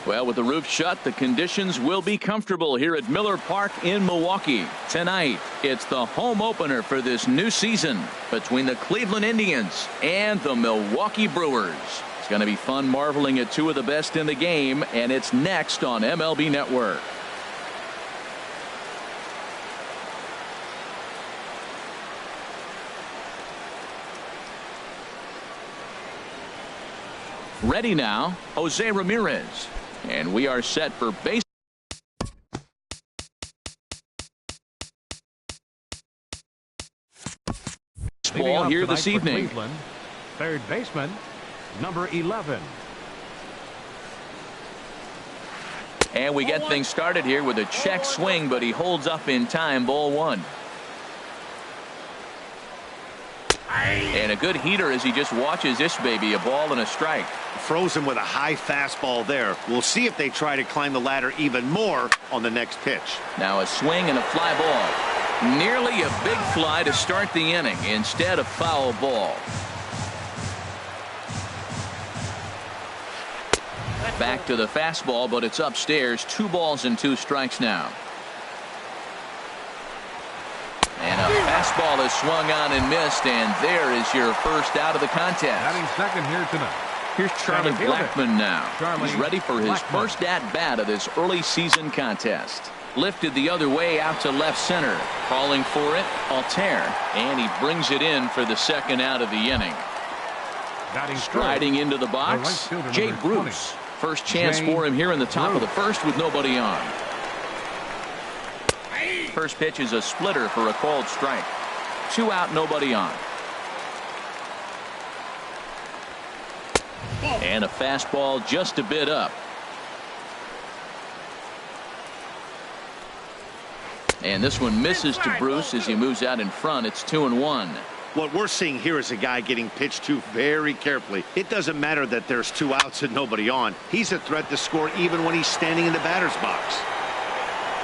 Well, with the roof shut, the conditions will be comfortable here at Miller Park in Milwaukee. Tonight, it's the home opener for this new season between the Cleveland Indians and the Milwaukee Brewers. It's going to be fun marveling at two of the best in the game, and it's next on MLB Network. Ready now, Jose Ramirez. And we are set for base. Ball here this evening. Cleveland, third baseman, number 11. And we get things started here with a check swing, but he holds up in time. Ball one. And a good heater as he just watches this baby, a ball and a strike. Frozen with a high fastball there. We'll see if they try to climb the ladder even more on the next pitch. Now a swing and a fly ball. Nearly a big fly to start the inning. Instead, a foul ball. Back to the fastball, but it's upstairs. 2 balls and 2 strikes now. And a fastball is swung on and missed, and there is your first out of the contest. Batting second here tonight. Here's Charlie Blackmon now. He's ready for his first at-bat of this early season contest. Lifted the other way out to left center. Calling for it, Altair. And he brings it in for the second out of the inning. Striding into the box, Jay Bruce. First chance for him here in the top of the first with nobody on. First pitch is a splitter for a called strike. 2 out, nobody on. And a fastball just a bit up. And this one misses to Bruce as he moves out in front. It's 2-1. What we're seeing here is a guy getting pitched to very carefully. It doesn't matter that there's 2 outs and nobody on. He's a threat to score even when he's standing in the batter's box.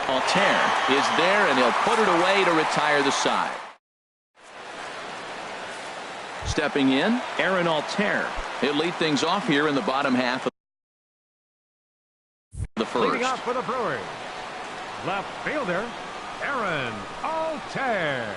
Altair is there, and he'll put it away to retire the side. Stepping in, Aaron Altair. He'll lead things off here in the bottom half of the first. Leading off for the Brewers, left fielder Aaron Altair.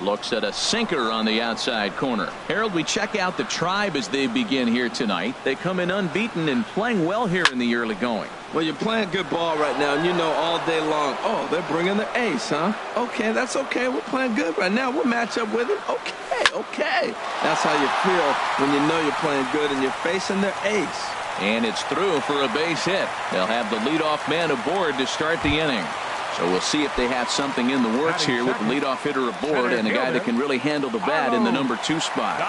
Looks at a sinker on the outside corner. Harold, we check out the Tribe as they begin here tonight. They come in unbeaten and playing well here in the early going. Well, you're playing good ball right now, and you know all day long, oh, they're bringing the ace, huh? Okay, that's okay. We're playing good right now. We'll match up with them. Okay. That's how you feel when you know you're playing good and you're facing their ace. And it's through for a base hit. They'll have the leadoff man aboard to start the inning. So we'll see if they have something in the works here with the leadoff hitter aboard and a guy that can really handle the bat in the number 2 spot.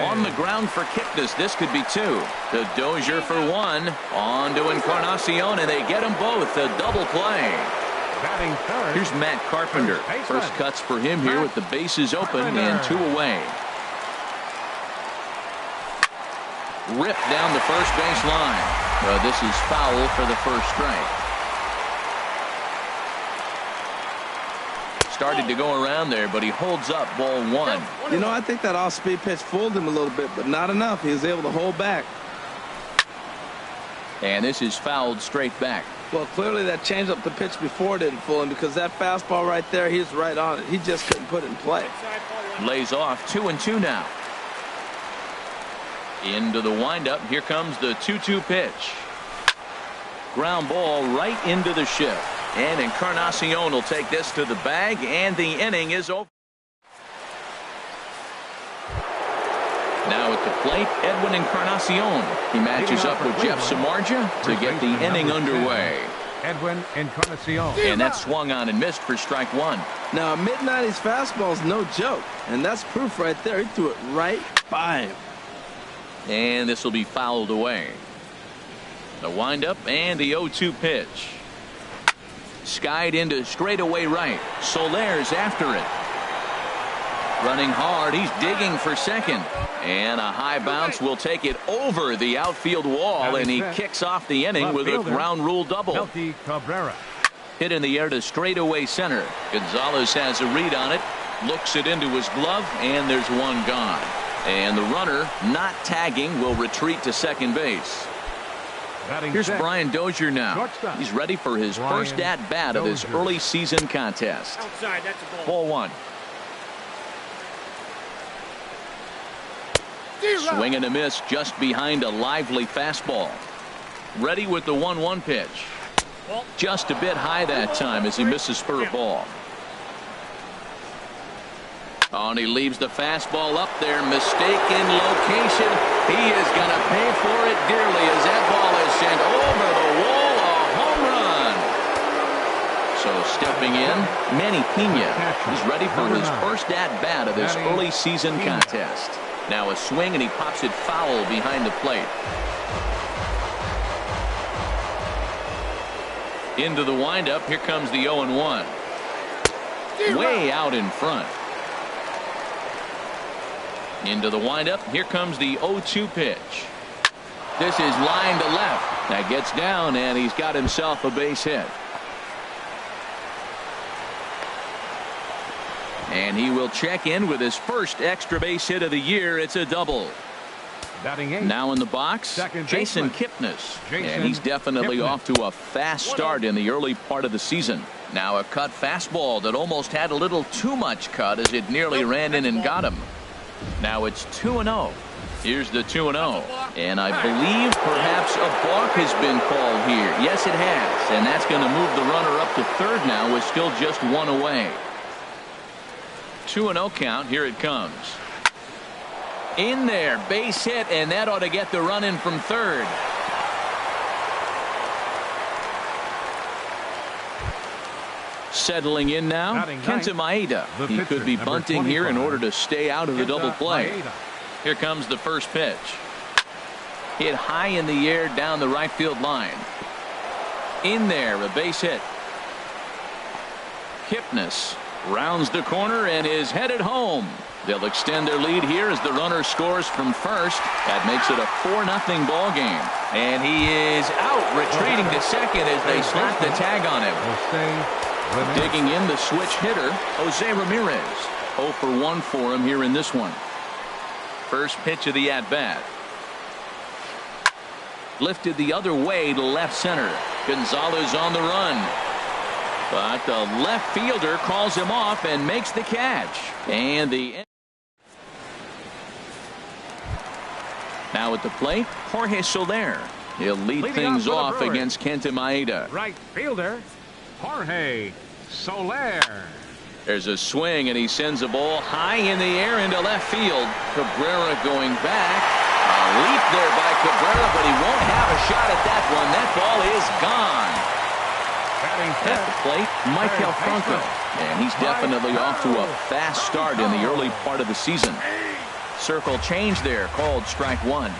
On the ground for Kipnis. This could be 2. The Dozier for 1. On to Encarnacion, and they get them both. A double play. Here's Matt Carpenter. First cuts for him here with the bases open and 2 away. Ripped down the first base line. This is foul for the first strike. Started to go around there, but he holds up ball 1. You know, I think that off-speed pitch fooled him a little bit, but not enough. He was able to hold back. And this is fouled straight back. Well, clearly that changeup the pitch before didn't fool him, because that fastball right there, he's right on it. He just couldn't put it in play. Lays off 2-2 now. Into the windup. Here comes the 2-2 pitch. Ground ball right into the shift. And Encarnacion will take this to the bag, and the inning is over. Now at the plate, Edwin Encarnacion. He matches up with Jeff Samardzija to get the inning underway. Edwin Encarnacion. And that swung on and missed for strike 1. Now, a mid-90s fastball is no joke, and that's proof right there. He threw it right by him. And this will be fouled away. The windup and the 0-2 pitch. Skied into straightaway right. Soler's after it. Running hard. He's digging for second. And a high bounce will take it over the outfield wall, and he kicks off the inning with a ground rule double. Hit in the air to straightaway center. Gonzalez has a read on it. Looks it into his glove, and there's one gone. And the runner, not tagging, will retreat to second base. Here's Brian Dozier now. He's ready for his first at-bat of this early season contest. Outside, that's a ball. Ball one. Swing and a miss just behind a lively fastball. Ready with the 1-1 pitch. Just a bit high that time as he misses for a ball. Oh, and he leaves the fastball up there. Mistaken location. He is going to pay for it dearly as that ball is sent over the wall. A home run. So stepping in, Manny Pena. He's ready for his first at-bat of this early season contest. Now a swing, and he pops it foul behind the plate. Into the windup. Here comes the 0-1. Way out in front. Into the windup. Here comes the 0-2 pitch. This is line to left. That gets down, and he's got himself a base hit. And he will check in with his first extra base hit of the year. It's a double. Now in the box, Jason Kipnis. And he's definitely off to a fast start in the early part of the season. Now a cut fastball that almost had a little too much cut as it nearly ran in and got him. Now it's 2-0. Here's the 2-0. And I believe perhaps a balk has been called here. Yes, it has. And that's going to move the runner up to third now with still just one away. 2-0 count. Here it comes. In there, base hit, and that ought to get the run in from third. Settling in now, Kenta Maeda. He could be bunting here in order to stay out of the double play. Here comes the first pitch. Hit high in the air down the right field line. In there, a base hit. Kipnis rounds the corner and is headed home. They'll extend their lead here as the runner scores from first. That makes it a 4-0 ball game. And he is out, retreating to second as they slap the tag on him. Digging in the switch hitter, Jose Ramirez. 0 for 1 for him here in this one. First pitch of the at-bat. Lifted the other way to left center. Gonzalez on the run. But the left fielder calls him off and makes the catch. And now at the plate, Jorge Soler. He'll lead things off against Kenta Maeda. Right fielder, Jorge Soler. There's a swing, and he sends a ball high in the air into left field. Cabrera going back. A leap there by Cabrera, but he won't have a shot at that one. That ball is gone. At the plate, Michael Franco. And he's definitely off to a fast start in the early part of the season. Circle change there, called strike one.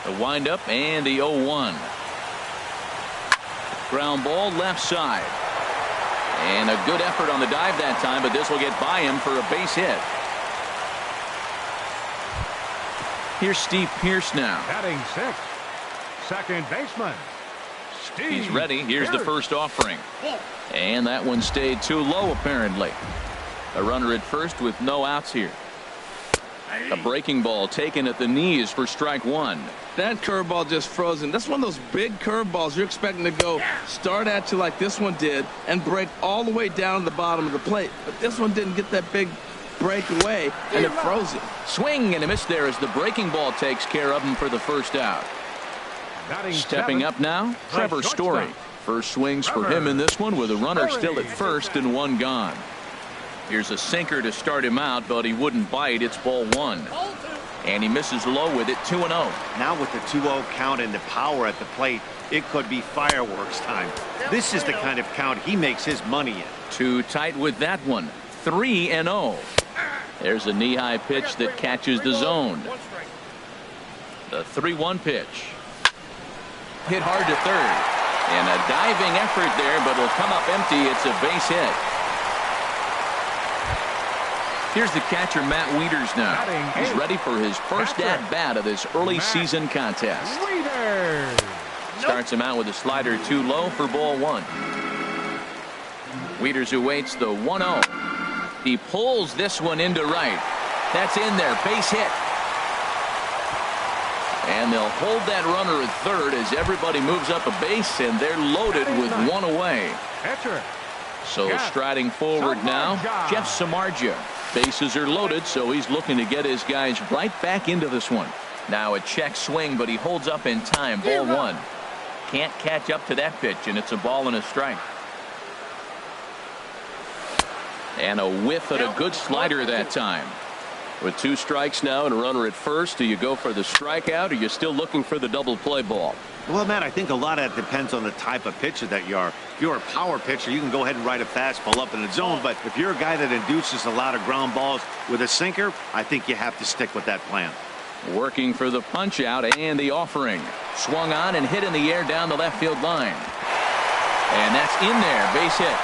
The windup and the 0-1. Ground ball left side. And a good effort on the dive that time, but this will get by him for a base hit. Here's Steve Pearce now. Batting sixth, second baseman. He's ready. Here's the first offering. And that one stayed too low, apparently. A runner at first with no outs here. A breaking ball taken at the knees for strike one. That curveball just frozen. That's one of those big curveballs you're expecting to go start at you like this one did and break all the way down to the bottom of the plate. But this one didn't get that big break away, and it froze it. Swing and a miss there as the breaking ball takes care of him for the first out. Stepping up now, Trevor Story. First swings for him in this one with a runner still at first and one gone. Here's a sinker to start him out, but he wouldn't bite. It's ball one. And he misses low with it, 2-0. Now with the 2-0 count and the power at the plate, it could be fireworks time. This is the kind of count he makes his money in. Too tight with that one. 3-0. There's a knee-high pitch that catches the zone. The 3-1 pitch. Hit hard to third. And a diving effort there, but it'll come up empty. It's a base hit. Here's the catcher, Matt Wieters now. He's ready for his first at-bat of this early season contest. Starts him out with a slider too low for ball one. Wieters awaits the 1-0. He pulls this one into right. That's in there. Base hit. And they'll hold that runner at third as everybody moves up a base, and they're loaded with one away. So striding forward now, Jeff Samardzija. Bases are loaded, so he's looking to get his guys right back into this one. Now a check swing, but he holds up in time. Ball one. Can't catch up to that pitch, and it's a ball and a strike. And a whiff at a good slider that time. With 2 strikes now and a runner at first, do you go for the strikeout, or are you still looking for the double play ball? Well, Matt, I think a lot of that depends on the type of pitcher that you are. If you're a power pitcher, you can go ahead and ride a fastball up in the zone. But if you're a guy that induces a lot of ground balls with a sinker, I think you have to stick with that plan. Working for the punch out and the offering. Swung on and hit in the air down the left field line. And that's in there. Base hit.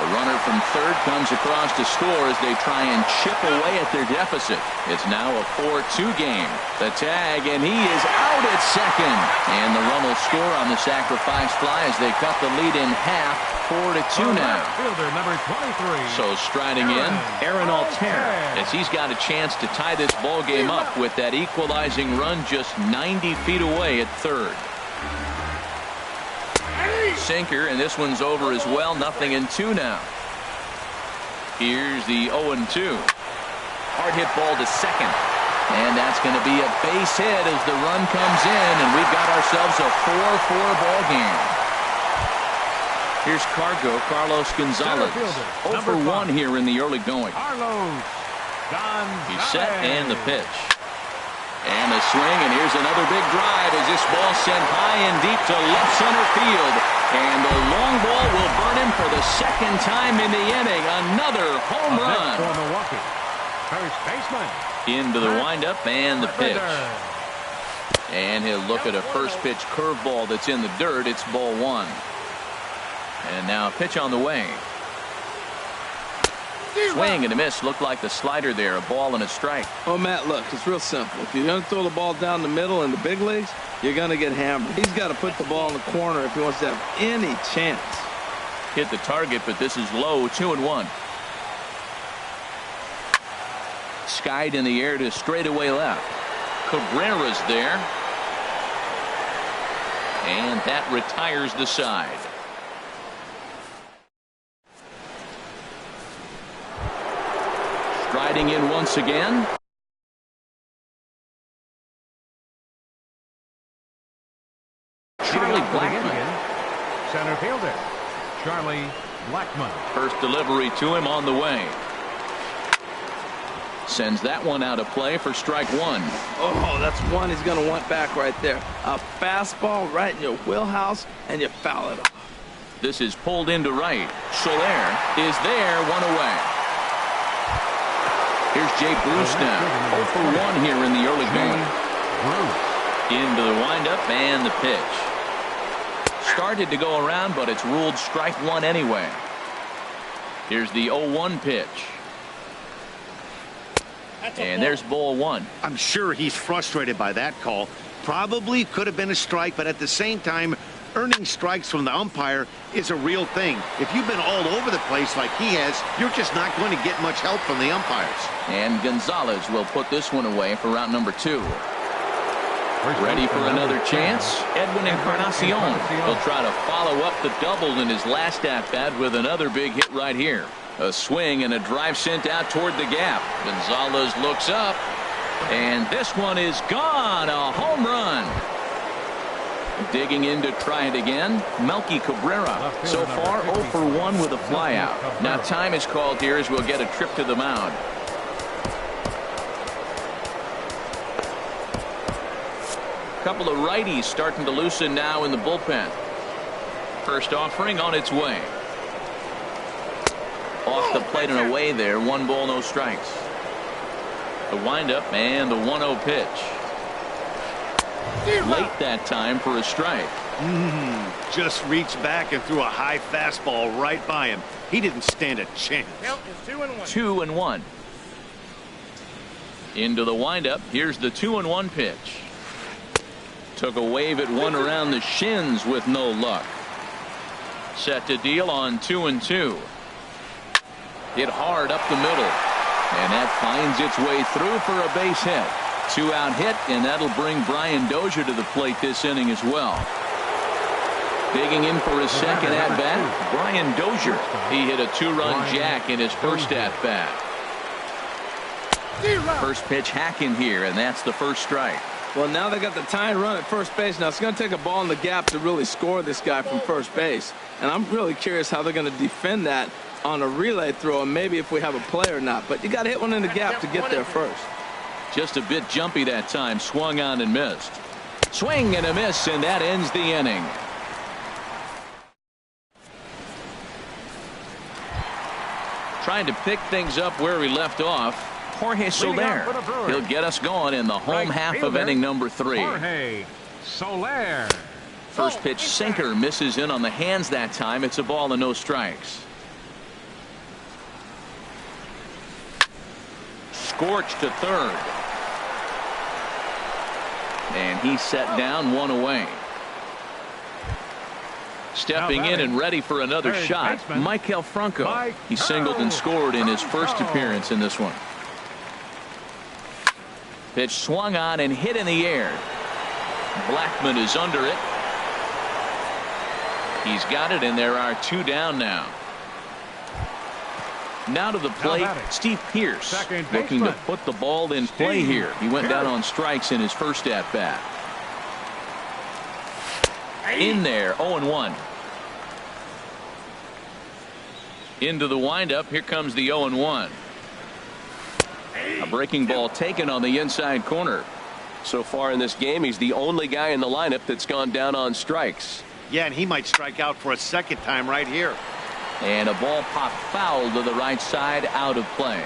The runner from third comes across to score as they try and chip away at their deficit. It's now a 4-2 game. The tag, and he is out at second. And the run will score on the sacrifice fly as they cut the lead in half. 4-2 now. Fielder number 23. So striding in, Aaron Altair, as he's got a chance to tie this ball game up with that equalizing run just 90 feet away at third. Sinker, and this one's over as well. 0-2 now. Here's the 0-2. Hard hit ball to second. And that's going to be a base hit as the run comes in, and we've got ourselves a 4-4 ball game. Here's Carlos Gonzalez. 0 for 1 here in the early going. He's set, and the pitch. And a swing, and here's another big drive as this ball sent high and deep to left center field. And the long ball will burn him for the second time in the inning. Another home run. For Milwaukee. First baseman. Into the windup and the pitch. And he'll look at a first pitch curveball that's in the dirt. It's ball one. And now a pitch on the way. Swing and a miss. Looked like the slider there. A ball and a strike. Oh, Matt, look, it's real simple. If you're going to throw the ball down the middle in the big leagues, you're going to get hammered. He's got to put the ball in the corner if he wants to have any chance. Hit the target, but this is low. 2-1. Skied in the air to straightaway left. Cabrera's there. And that retires the side. Striding in once again. Charlie Blackmon. Center fielder, Charlie Blackmon. First delivery to him on the way. Sends that one out of play for strike one. Oh, that's one he's going to want back right there. A fastball right in your wheelhouse, and you foul it off. This is pulled into right. Soler is there, one away. Here's Jay Bruce now. 0 for 1 here in the early going. Into the windup and the pitch. Started to go around, but it's ruled strike one anyway. Here's the 0-1 pitch. And there's ball one. I'm sure he's frustrated by that call. Probably could have been a strike, but at the same time, earning strikes from the umpire is a real thing. If you've been all over the place like he has, you're just not going to get much help from the umpires. And Gonzalez will put this one away for round number 2. Ready for another chance? Edwin Encarnacion will try to follow up the double in his last at-bat with another big hit right here. A swing and a drive sent out toward the gap. Gonzalez looks up, and this one is gone. A home run. Digging in to try it again, Melky Cabrera. So far 0 for 1 with a flyout. Now time is called here as we'll get a trip to the mound. Couple of righties starting to loosen now in the bullpen. First offering on its way. Off the plate and away there. 1 ball, no strikes. The windup and the 1-0 pitch. Late that time for a strike. Just reached back and threw a high fastball right by him. He didn't stand a chance. 2-1. Into the windup. Here's the 2-1 pitch. Took a wave at one around the shins with no luck. Set to deal on 2-2. Hit hard up the middle. And that finds its way through for a base hit. 2-out hit, and that'll bring Brian Dozier to the plate this inning as well. Digging in for his second at-bat, Brian Dozier. He hit a 2-run jack in his first at-bat. First pitch hacking here, and that's the first strike. Well, now they got the tying run at first base. Now it's going to take a ball in the gap to really score this guy from first base. And I'm really curious how they're going to defend that on a relay throw, and maybe if we have a play or not. But you got to hit one in the gap to get there first. Just a bit jumpy that time. Swung on and missed. Swing and a miss, and that ends the inning. Trying to pick things up where we left off, Jorge Soler. He'll get us going in the home half of inning number 3. Jorge Soler. First pitch sinker misses in on the hands that time. It's a ball and no strikes. Scorched to third. And he's set down, one away. Stepping in and ready for another shot, Maikel Franco. He singled and scored in his first appearance in this one. Pitch swung on and hit in the air. Blackman is under it. He's got it, and there are 2 down now. Now to the plate, Steve Pearce, looking to put the ball in play here. He went down on strikes in his first at-bat. In there, 0-1. Into the windup, here comes the 0-1. A breaking ball taken on the inside corner. So far in this game, he's the only guy in the lineup that's gone down on strikes. Yeah, and he might strike out for a second time right here. And a ball popped foul to the right side, out of play.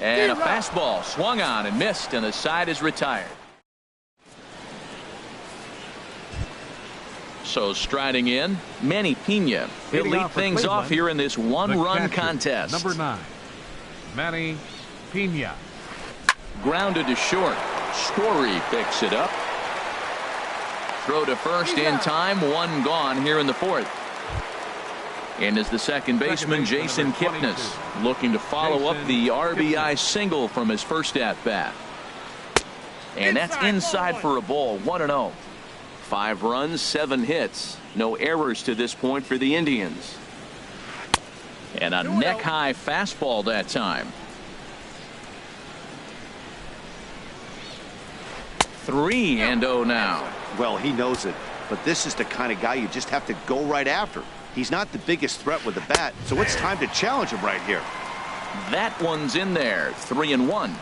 And a fastball swung on and missed, and the side is retired. So striding in, Manny Pena. He'll lead things off here in this one-run contest. Number 9, Manny Pena. Grounded to short. Story picks it up. Throw to first in time. 1 gone here in the 4th. And is the second baseman, Jason Kipnis, looking to follow up the RBI single from his first at-bat. And that's inside for a ball. 1-0. 5 runs, 7 hits. No errors to this point for the Indians. And a neck-high fastball that time. 3-0 now. Well, he knows it, but this is the kind of guy you just have to go right after. He's not the biggest threat with the bat, so it's time to challenge him right here. That one's in there. 3-1.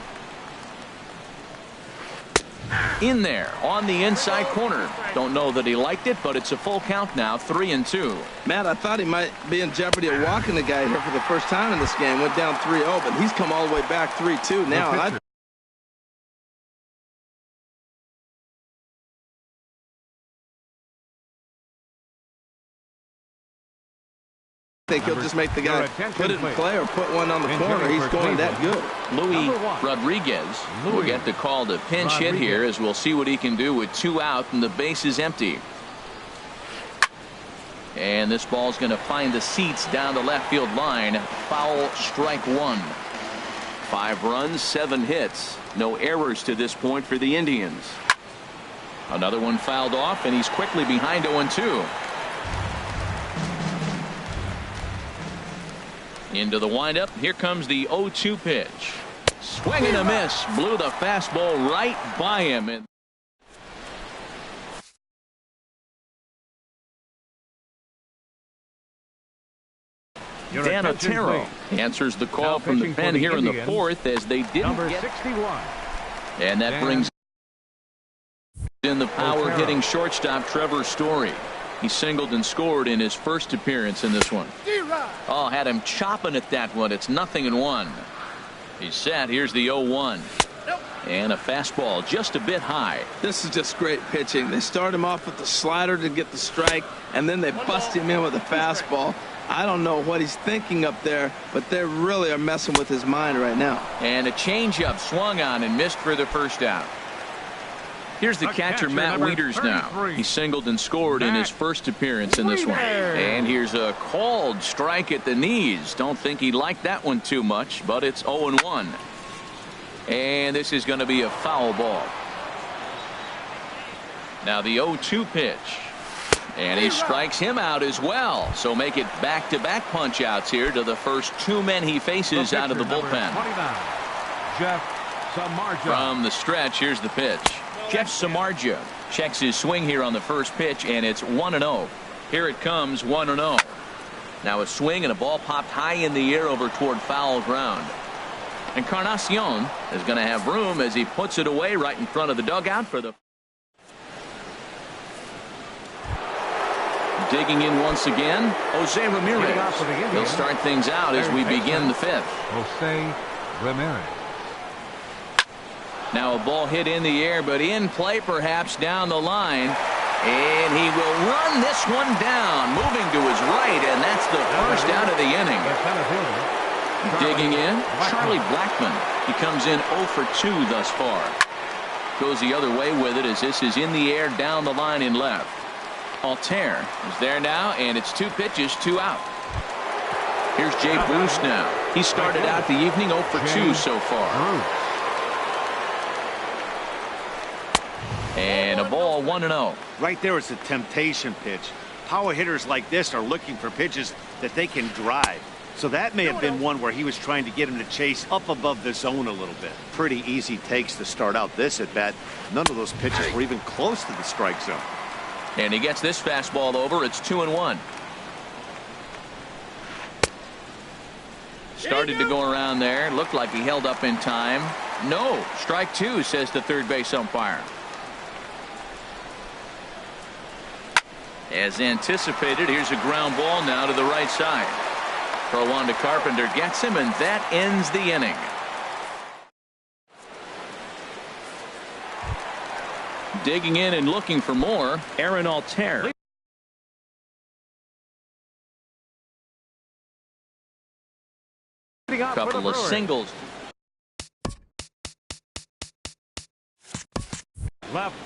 In there on the inside corner. Don't know that he liked it, but it's a full count now. 3-2. Matt, I thought he might be in jeopardy of walking the guy here for the first time in this game. Went down 3-0, but he's come all the way back 3-2 now. And I think he'll just make the guy put it in play or put one on the corner. He's going that good. Louis Rodriguez will get the call to pinch hit here, as we'll see what he can do with 2 out and the base is empty. And this ball's going to find the seats down the left field line. Foul, strike 1. 5 runs, 7 hits. No errors to this point for the Indians. Another one fouled off, and he's quickly behind 0-2. Into the windup. Here comes the 0-2 pitch. Swing and a miss. Blew the fastball right by him. And Dan Otero answers the call from the pen here in the 4th, as they didn't get 61. And that brings in the power hitting shortstop Trevor Story. He singled and scored in his first appearance in this one. Oh, had him chopping at that one. It's 0-1. He's set. Here's the 0-1. And a fastball just a bit high. This is just great pitching. They start him off with the slider to get the strike, and then they bust him in with a fastball. I don't know what he's thinking up there, but they really are messing with his mind right now. And a changeup swung on and missed for the first out. Here's the catcher, Matt Wieters now. He singled and scored in his first appearance in this one. And here's a called strike at the knees. Don't think he liked that one too much, but it's 0-1. And this is going to be a foul ball. Now the 0-2 pitch. And he strikes him out as well. So make it back-to-back punch-outs here to the first two men he faces out of the bullpen. From the stretch, here's the pitch. Jeff Samardzija checks his swing here on the first pitch, and it's 1-0. Here it comes, 1-0. Now a swing and a ball popped high in the air over toward foul ground. Encarnacion is going to have room as he puts it away right in front of the dugout for the. Digging in once again, Jose Ramirez. He'll start things out as we begin the fifth. Jose Ramirez. Now a ball hit in the air, but in play perhaps down the line. And he will run this one down, moving to his right, and that's the first out of the inning. Digging in, Charlie Blackmon. He comes in 0 for 2 thus far. Goes the other way with it as this is in the air down the line in left. Altair is there now, and it's 2 pitches, 2 out. Here's Jay Bruce now. He started out the evening 0 for 2 so far. And a ball, 1-0. Right there is a temptation pitch. Power hitters like this are looking for pitches that they can drive. So that may have been one where he was trying to get him to chase up above the zone a little bit. Pretty easy takes to start out this at bat. None of those pitches were even close to the strike zone. And he gets this fastball over. It's 2-1. Started to go around there. Looked like he held up in time. No. Strike 2, says the third base umpire. As anticipated, here's a ground ball now to the right side. Throw on to Carpenter, gets him, and that ends the inning. Digging in and looking for more, Aaron Altair. Couple of singles.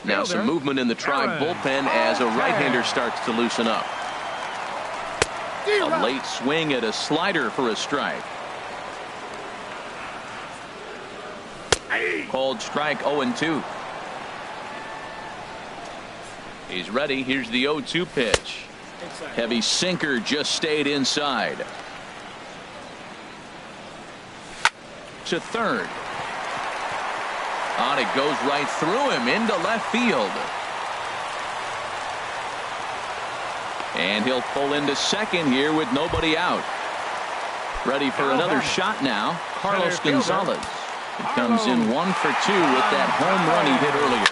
Now some movement in the Tribe bullpen as a right-hander starts to loosen up. A late swing at a slider for a strike. Called strike 0-2. He's ready. Here's the 0-2 pitch. Heavy sinker just stayed inside. To third. On it goes right through him into left field. And he'll pull into second here with nobody out. Ready for another shot now. Carlos Gonzalez. It comes in 1 for 2 with that home run he hit earlier.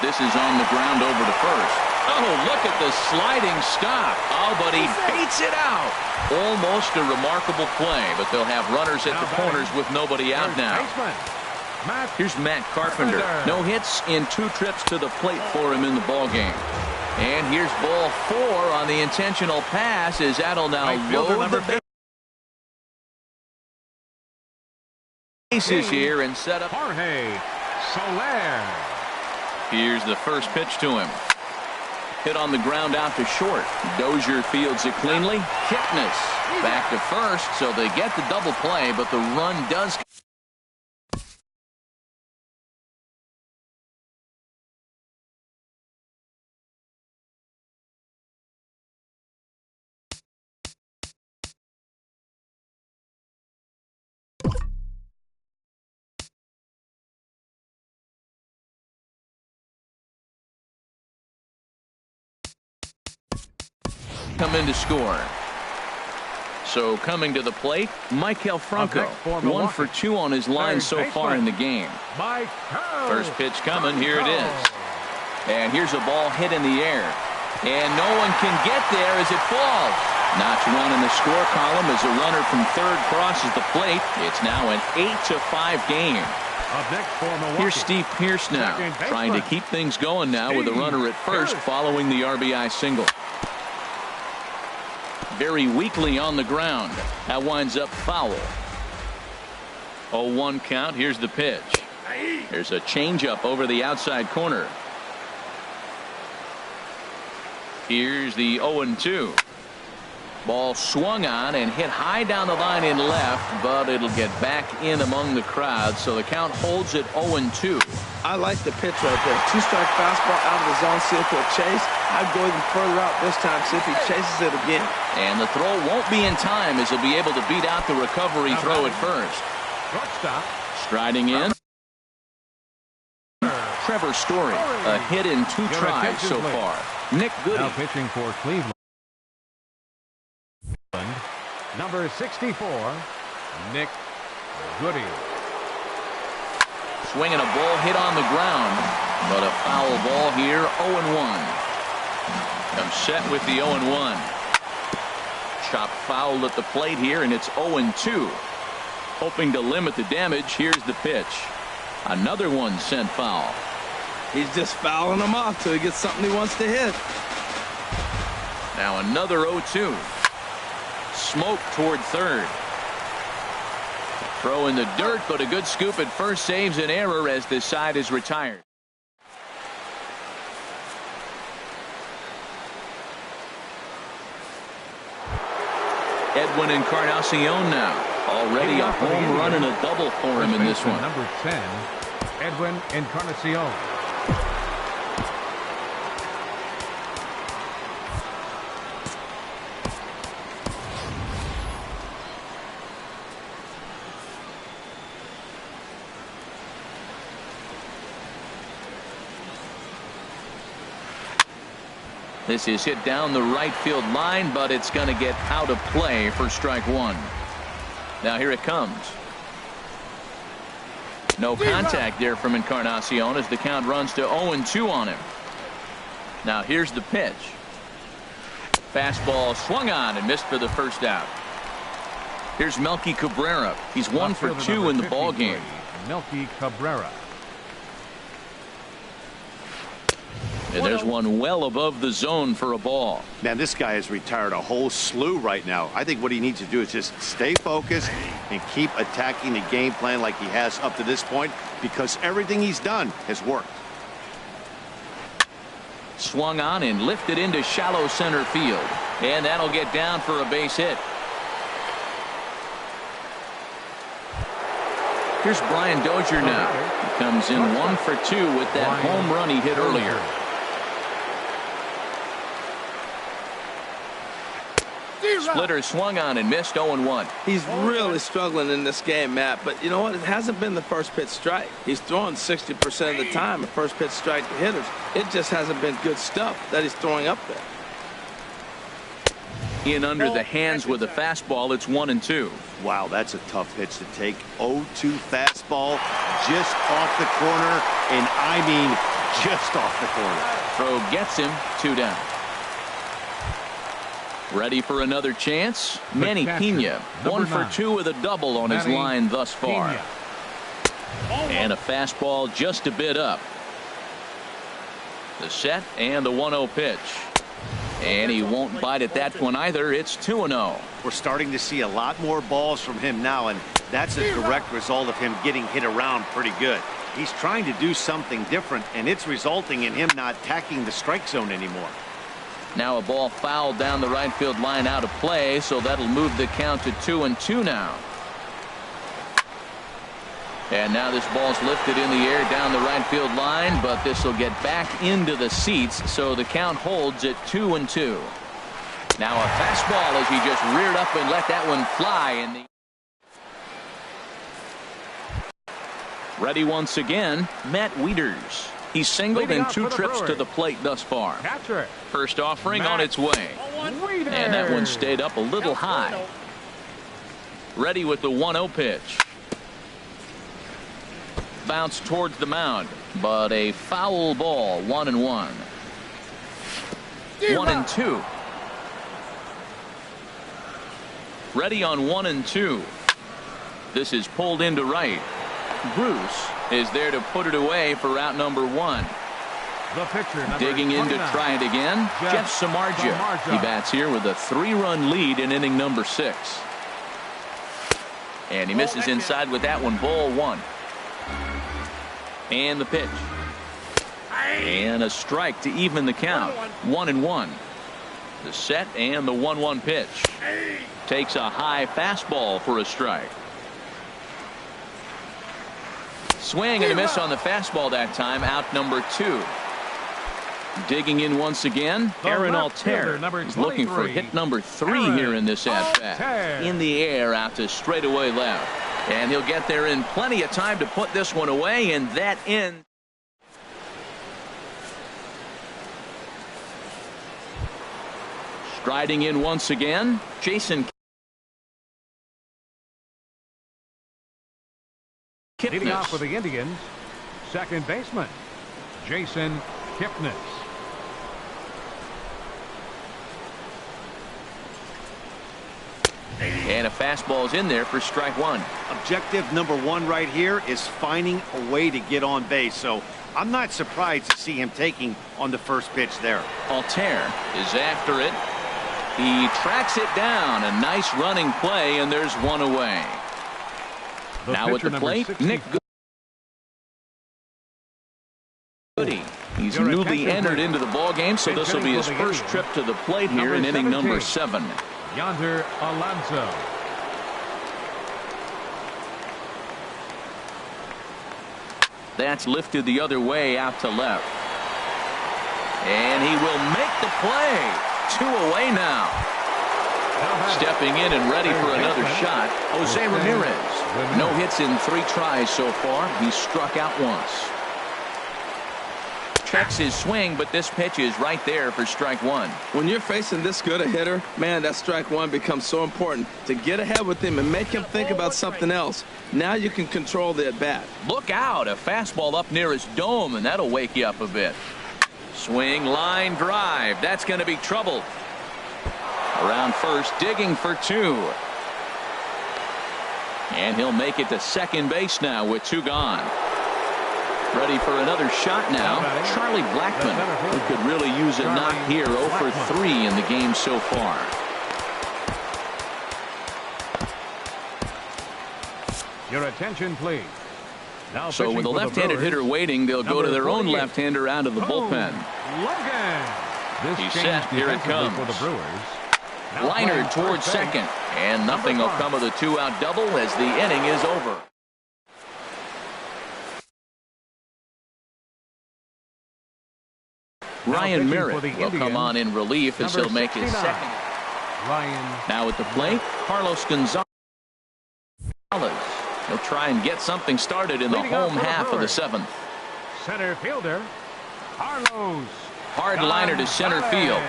This is on the ground over to first. Oh, look at the sliding stop. Oh, but he beats it out. Almost a remarkable play, but they'll have runners at the corners with nobody out now. Here's Matt Carpenter. No hits in 2 trips to the plate for him in the ballgame. And here's ball 4 on the intentional pass as that'll now load the bases here and set up. Jorge Soler. Here's the first pitch to him. Hit on the ground out to short. Dozier fields it cleanly. Kipnis back to first, so they get the double play, but the run does. Come in to score. So coming to the plate, Maikel Franco. 1 for 2 on his line so far in the game. First pitch coming. Here it is. And here's a ball hit in the air. And no one can get there as it falls. Notch 1 in the score column as a runner from third crosses the plate. It's now an 8-5 game. Here's Steve Pearce now, trying to keep things going now with a runner at first following the RBI single. Very weakly on the ground. That winds up foul. 0-1 count. Here's the pitch. There's a changeup over the outside corner. Here's the 0-2. Ball swung on and hit high down the line in left, but it'll get back in among the crowd, so the count holds at 0-2. I like the pitch right there. Two-strike fastball out of the zone, see if he'll chase. I'd go even further out this time, see if he chases it again. And the throw won't be in time as he'll be able to beat out the recovery throw at first. Shortstop. Striding in. Trevor Story, a hit in 2 tries so far. Nick Goody. Now pitching for Cleveland. Number 64, Nick Goody. Swinging a ball hit on the ground, but a foul ball here, 0-1. Comes set with the 0-1. Chop foul at the plate here, and it's 0-2. Hoping to limit the damage, here's the pitch. Another one sent foul. He's just fouling them off till he gets something he wants to hit. Now another 0-2. Smoke toward third. Throw in the dirt, but a good scoop at first saves an error as this side is retired. Edwin Encarnacion now. Already a home run and a double for him in this one. Number 10, Edwin Encarnacion. This is hit down the right field line, but it's going to get out of play for strike one. Now here it comes. No contact there from Encarnacion as the count runs to 0-2 on him. Now here's the pitch. Fastball swung on and missed for the first out. Here's Melky Cabrera. He's 1 for 2 in the ball game. Melky Cabrera. And there's one well above the zone for a ball. Man, this guy has retired a whole slew right now. I think what he needs to do is just stay focused and keep attacking the game plan like he has up to this point, because everything he's done has worked. Swung on and lifted into shallow center field. And that'll get down for a base hit. Here's Brian Dozier now. He comes in 1 for 2 with that home run he hit earlier. Splitter swung on and missed 0-1. He's really struggling in this game, Matt, but you know what? It hasn't been the first pitch strike. He's throwing 60% of the time a first pitch strike to hitters. It just hasn't been good stuff that he's throwing up there. In under the hands with a fastball, it's 1-2. Wow, that's a tough pitch to take. 0-2 fastball just off the corner, and I mean just off the corner. Throw gets him, 2 down. Ready for another chance? Manny Pena, 1 for 2 with a double on his line thus far. And a fastball just a bit up. The set and the 1-0 pitch. And he won't bite at that one either. It's 2-0. We're starting to see a lot more balls from him now, and that's a direct result of him getting hit around pretty good. He's trying to do something different, and it's resulting in him not attacking the strike zone anymore. Now a ball fouled down the right field line out of play, so that'll move the count to 2-2 now. And now this ball's lifted in the air down the right field line, but this will get back into the seats, so the count holds at 2-2. Now a fastball as he just reared up and let that one fly in the... Ready once again, Matt Wieters. He's singled in 2 trips to the plate thus far. First offering on its way. And that one stayed up a little high. Ready with the 1-0 pitch. Bounce towards the mound, but a foul ball. 1-1. 1-2. Ready on 1-2. This is pulled into right. Bruce is there to put it away for out number 1. The pitcher, digging in to try it again, Jeff Samardzija. He bats here with a 3-run lead in inning number 6. And he misses inside with that one. Ball 1. And the pitch. And a strike to even the count. 1-1. The set and the 1-1 pitch. Takes a high fastball for a strike. Swing and a miss on the fastball that time. Out number 2. Digging in once again, Aaron Altair is looking for hit number 3 here in this at-bat. In the air out to straightaway left. And he'll get there in plenty of time to put this one away, and that ends. Striding in once again, Jason Kipnis. Leading off for the Indians, second baseman, Jason Kipnis. And a fastball is in there for strike 1. Objective number 1 right here is finding a way to get on base. So I'm not surprised to see him taking on the first pitch there. Altair is after it. He tracks it down. A nice running play, and there's one away. Now at the plate, Nick Goody. He's newly entered into the ballgame, so this will be his first trip to the plate here in inning number 7. Yonder Alonso. That's lifted the other way out to left. And he will make the play. 2 away now. Stepping in and ready for another shot, Jose Ramirez. No hits in 3 tries so far. He's struck out once. Checks his swing, but this pitch is right there for strike 1. When you're facing this good a hitter, man, that strike 1 becomes so important to get ahead with him and make him think about something else. Now you can control the at-bat. Look out, a fastball up near his dome, and that'll wake you up a bit. Swing, line drive. That's going to be trouble. Around first, digging for 2. And he'll make it to second base now with 2 gone. Ready for another shot now. Charlie Blackmon, who could really use a knock here. 0 for 3 in the game so far. Your attention, please. Now so with a left-handed hitter waiting, they'll go to their own left-hander out of the bullpen. He's set. Here it comes. Liner towards second. And nothing will come of the 2-out double as the inning is over. Ryan Merritt will come on in relief as he'll make his second. Now at the plate, Carlos Gonzalez. He'll try and get something started in the home half of the 7th. Center fielder, Carlos. Hard liner to center field.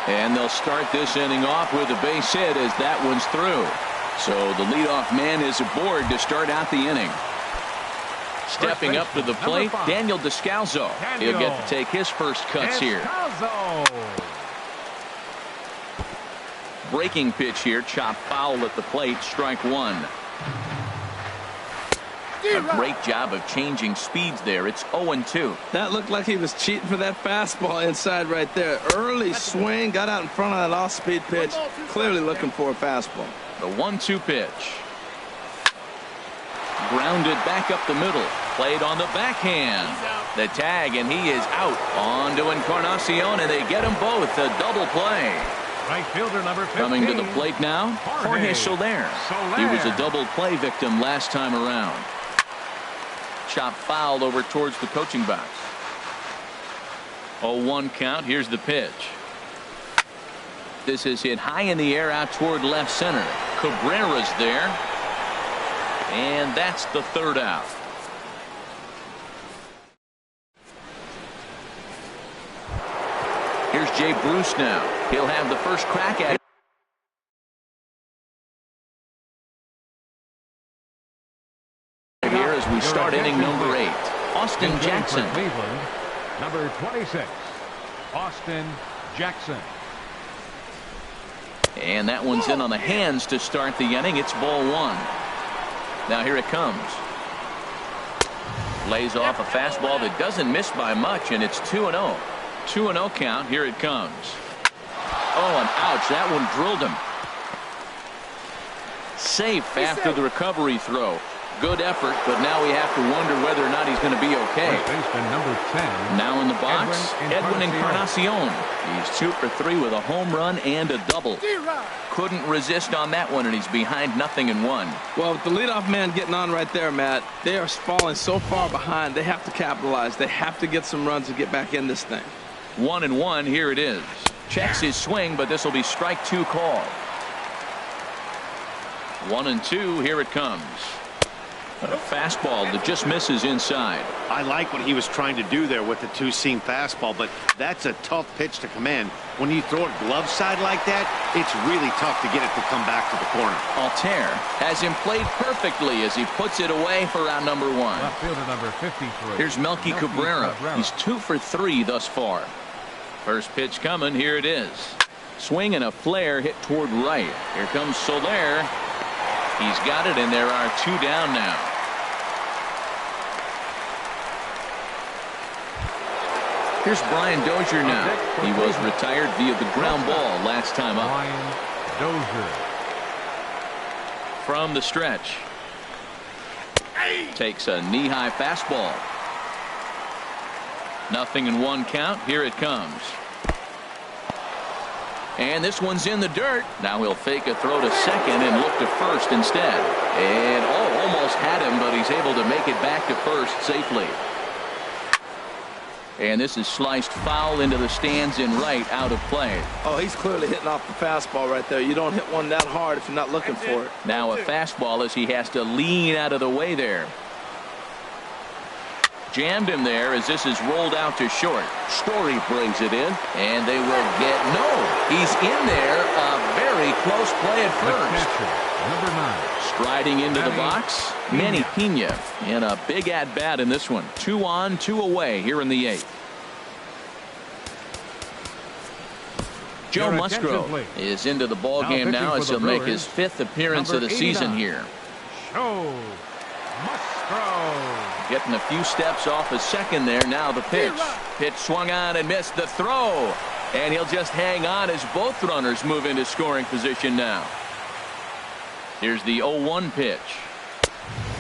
And they'll start this inning off with a base hit as that one's through. So the leadoff man is aboard to start out the inning. Stepping up to the plate, Daniel Descalzo. He'll get to take his first cuts here. Breaking pitch here, chop foul at the plate, strike 1. A great job of changing speeds there. It's 0-2. That looked like he was cheating for that fastball inside right there. Early swing, got out in front of that off-speed pitch. Clearly looking for a fastball. The 1-2 pitch. Grounded back up the middle. Played on the backhand. The tag, and he is out. On to Encarnacion, and they get them both. A double play. Right fielder number 15. Coming to the plate now, Jorge Soler. He was a double play victim last time around. Chop foul over towards the coaching box. 0-1 count. Here's the pitch. This is hit high in the air out toward left center. Cabrera's there. And that's the 3rd out. Here's Jay Bruce now. He'll have the first crack at it. Here as we start inning number 8. Austin Jackson. Cleveland, number 26, Austin Jackson. And that one's in on the hands to start the inning. It's ball 1. Now here it comes. Lays off a fastball that doesn't miss by much, and it's 2-0. 2-0 count. Here it comes. Oh, and ouch. That one drilled him. Safe after the recovery throw. good effort, but now we have to wonder whether or not he's going to be okay. Baseman number 10. Now in the box, Edwin Encarnacion. He's 2 for 3 with a home run and a double. Couldn't resist on that one, and he's behind 0-1. Well, with the leadoff man getting on right there, Matt, they are falling so far behind. They have to capitalize. They have to get some runs to get back in this thing. 1-1. Here it is. Checks his swing, but this will be strike 2 called. 1-2. Here it comes. A fastball that just misses inside. I like what he was trying to do there with the two-seam fastball, but that's a tough pitch to command. When you throw it glove side like that, it's really tough to get it to come back to the corner. Altair has him played perfectly as he puts it away for round number 1. Left fielder number 53. Here's Melky Cabrera. He's 2 for 3 thus far. First pitch coming. Here it is. Swing and a flare hit toward right. Here comes Soler. He's got it, and there are 2 down now. Here's Brian Dozier now. He was retired via the ground ball last time up. Brian Dozier. From the stretch. Takes a knee-high fastball. 0-1 count. Here it comes. And this one's in the dirt. Now he'll fake a throw to second and look to first instead. And almost had him, but he's able to make it back to first safely. And this is sliced foul into the stands in right, out of play. Oh, he's clearly hitting off the fastball right there. You don't hit one that hard if you're not looking for it. Now a fastball as he has to lean out of the way there. Jammed him there as this is rolled out to short. Story brings it in, and they will get he's in there. A very close play at first. Number 9. Striding into the box, Manny Pena in a big at-bat in this one. 2 on, 2 away here in the 8th. Joe Musgrove is into the ball game now as he'll make his 5th appearance of the season here. Joe Musgrove. Getting a few steps off his second there. Now the pitch. Pitch swung on and missed the throw. And he'll just hang on as both runners move into scoring position now. Here's the 0-1 pitch.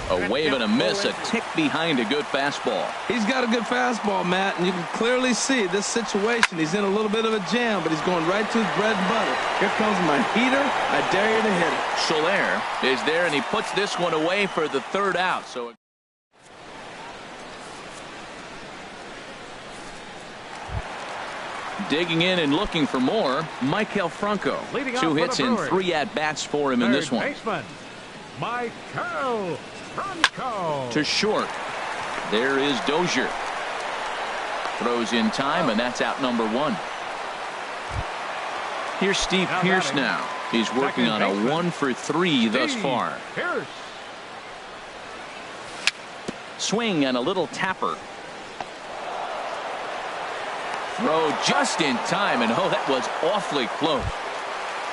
A wave and a miss, a tick behind a good fastball. He's got a good fastball, Matt, and you can clearly see this situation. He's in a little bit of a jam, but he's going right to his bread and butter. Here comes my heater. I dare you to hit it. Soler is there, and he puts this one away for the 3rd out. So digging in and looking for more, Maikel Franco. 2 hits and 3 at-bats for him in this one. Baseman, Maikel Franco. To short. There is Dozier. Throws in time, and that's out number 1. Here's Steve Pearce now. He's working on a 1 for 3 thus far. Pearce. Swing and a little tapper. Throw just in time, and that was awfully close.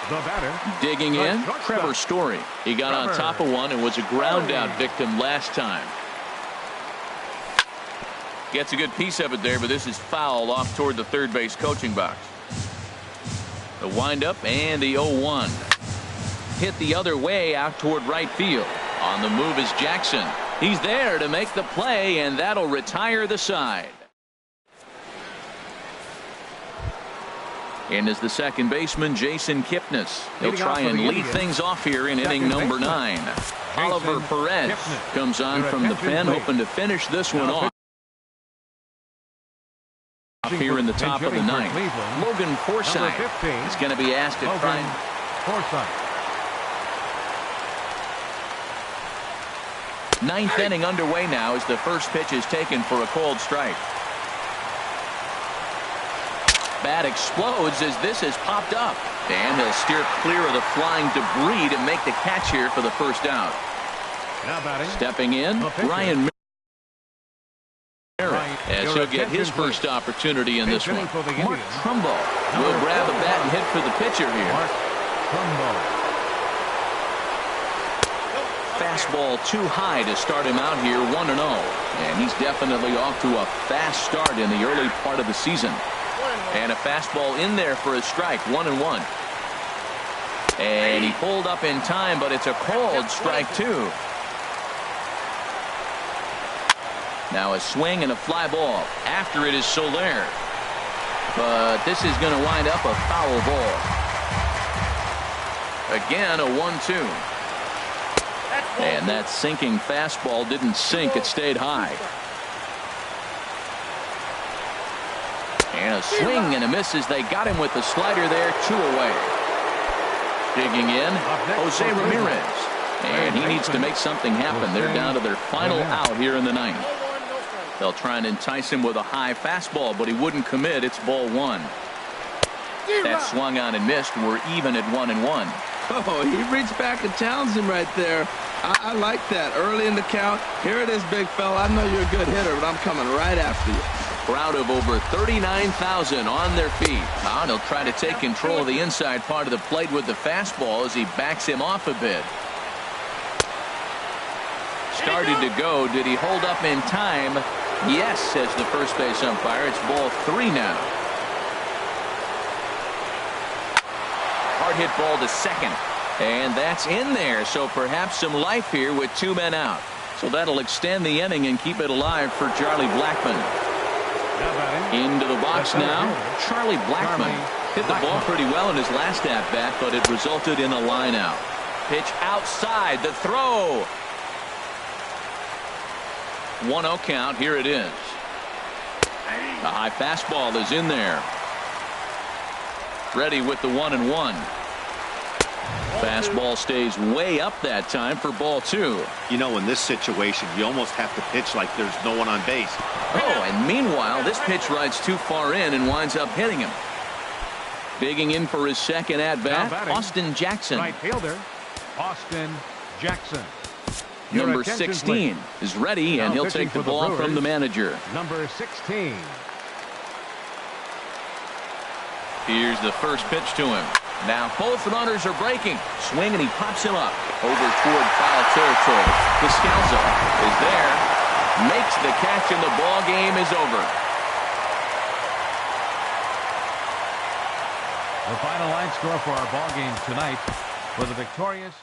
The batter. Digging in, Trevor Story. He got on top of one and was a ground out victim last time. Gets a good piece of it there, but this is foul off toward the third base coaching box. The windup and the 0-1. Hit the other way out toward right field. On the move is Jackson. He's there to make the play, and that'll retire the side. And as the second baseman, Jason Kipnis. He'll try and lead things off here in inning number 9. Oliver Perez comes on from the pen, hoping to finish this one off. Here in the top of the 9th. Logan Forsythe is going to be asked to try. Ninth inning underway now as the first pitch is taken for a called strike. Bat explodes as this has popped up, and he'll steer clear of the flying debris to make the catch here for the first out. Stepping in, Ryan as he'll get his first opportunity in this one. Mark Trumbo will grab a bat and hit for the pitcher here. Fastball too high to start him out here 1-0, and he's definitely off to a fast start in the early part of the season. And a fastball in there for a strike, 1-1. And he pulled up in time, but it's a called strike 2. Now a swing and a fly ball. After it is Soler. But this is going to wind up a foul ball. Again, a 1-2. And that sinking fastball didn't sink. It stayed high. And a swing and a miss as they got him with the slider there. 2 away. Digging in, Jose Ramirez. And he needs to make something happen. They're down to their final out here in the 9th. They'll try and entice him with a high fastball, but he wouldn't commit. It's ball 1. That swung on and missed. We're even at 1-1. Oh, he reached back and challenged him right there. I like that. Early in the count. Here it is, big fella. I know you're a good hitter, but I'm coming right after you. Crowd of over 39,000 on their feet. And he'll try to take control of the inside part of the plate with the fastball as he backs him off a bit. Started to go. Did he hold up in time? Yes, says the first base umpire. It's ball 3 now. Hard hit ball to second. And that's in there. So perhaps some life here with 2 men out. So that'll extend the inning and keep it alive for Charlie Blackmon. Into the box now. Charlie Blackmon hit the ball pretty well in his last at-bat, but it resulted in a line out. Pitch outside. The throw. 1-0 count. Here it is. The high fastball is in there. Ready with the 1-1. Fastball stays way up that time for ball 2. You know, in this situation, you almost have to pitch like there's no one on base. Oh, and meanwhile, this pitch rides too far in and winds up hitting him. Digging in for his second at-bat, Austin Jackson. Right fielder, Austin Jackson. Number 16 is ready, and he'll take the ball from the manager. Number 16. Here's the first pitch to him. Now both runners are breaking. Swing, and he pops him up over toward foul territory. Descalzo is there, makes the catch, and the ball game is over. The final line score for our ball game tonight was a victorious